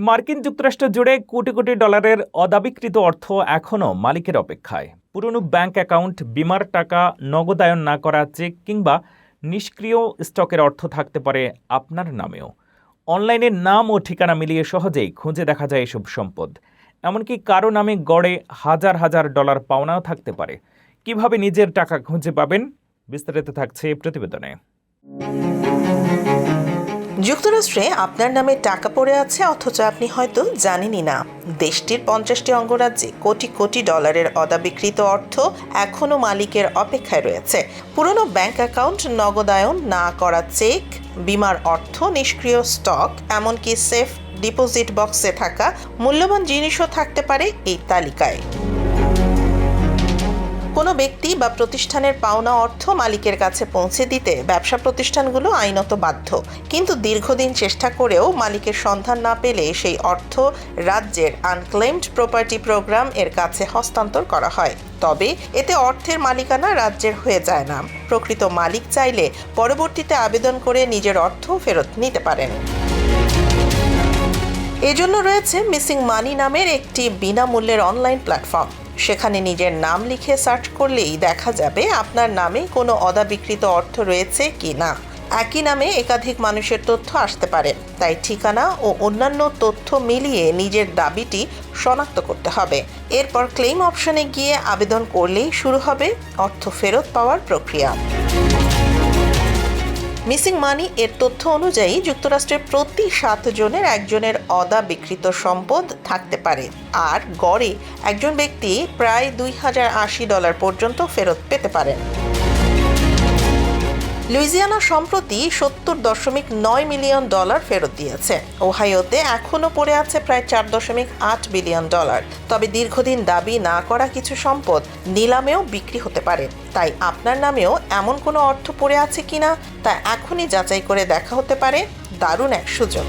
মার্কিন যুক্তরাষ্ট্র জুড়ে কোটি কোটি ডলারের অদাবিকৃত অর্থ এখনও মালিকের অপেক্ষায়। পুরনো ব্যাংক অ্যাকাউন্ট, বিমার টাকা, নগদায়ন না করা চেক কিংবা নিষ্ক্রিয় স্টকের অর্থ থাকতে পারে আপনার নামেও। অনলাইনে নাম ও ঠিকানা মিলিয়ে সহজেই খুঁজে দেখা যায় এসব সম্পদ। এমনকি কারো নামে গড়ে হাজার হাজার ডলার পাওনাও থাকতে পারে। কিভাবে নিজের টাকা খুঁজে পাবেন, বিস্তারিত থাকছে প্রতিবেদনে। যুক্তরাষ্ট্রে আপনার নামে টাকা পড়ে আছে, অথচ আপনি হয়তো জানেনই না। দেশটির 50টি অঙ্গরাজ্যে কোটি কোটি ডলারের অদাবিকৃত অর্থ এখনও মালিকের অপেক্ষায় রয়েছে। পুরনো ব্যাংক অ্যাকাউন্ট, নগদায়ন না করা চেক, বিমার অর্থ, নিষ্ক্রিয় স্টক, এমনকি সেফ ডিপোজিট বক্সে থাকা মূল্যবান জিনিসও থাকতে পারে এই তালিকায়। কোনো ব্যক্তি বা প্রতিষ্ঠানের পাওনা অর্থ মালিকের কাছে পৌঁছে দিতে ব্যবসা প্রতিষ্ঠানগুলো আইনত বাধ্য, কিন্তু দীর্ঘদিন চেষ্টা করেও মালিকের সন্ধান না পেলে সেই অর্থ রাজ্যের আনক্লেমড প্রপার্টি প্রোগ্রাম এর কাছে হস্তান্তর করা হয়। তবে এতে অর্থের মালিকানা রাজ্যের হয়ে যায় না। প্রকৃত মালিক চাইলে পরবর্তীতে আবেদন করে নিজের অর্থ ফেরত নিতে পারেন। এজন্য রয়েছে মিসিং মানি নামের একটি বিনামূল্যের অনলাইন প্ল্যাটফর্ম। সেখানে নিজের নাম লিখে সার্চ করলেই দেখা যাবে আপনার নামে কোনো অদাবিকৃত অর্থ রয়েছে কি না। একই নামে একাধিক মানুষের তথ্য আসতে পারে, তাই ঠিকানা ও অন্যান্য তথ্য মিলিয়ে নিজের দাবিটি শনাক্ত করতে হবে। এরপর ক্লেম অপশনে গিয়ে আবেদন করলেই শুরু হবে অর্থ ফেরত পাওয়ার প্রক্রিয়া। মিসিং মানি এর তথ্য অনুযায়ী যুক্তরাষ্ট্রের প্রতি 7 জনের একজনের অদাবিকৃত সম্পদ থাকতে পারে, আর গড়ে একজন ব্যক্তি প্রায় $2080 পর্যন্ত ফেরত পেতে পারেন। লুইজিয়ানা সম্প্রতি $70.9 মিলিয়ন ফেরত দিয়েছে। ওহাইওতে এখনও পড়ে আছে প্রায় $4.8 বিলিয়ন। তবে দীর্ঘদিন দাবি না করা কিছু সম্পদ নিলামেও বিক্রি হতে পারে। তাই আপনার নামেও এমন কোনো অর্থ পড়ে আছে কিনা তা এখনই যাচাই করে দেখা হতে পারে দারুণ এক সুযোগ।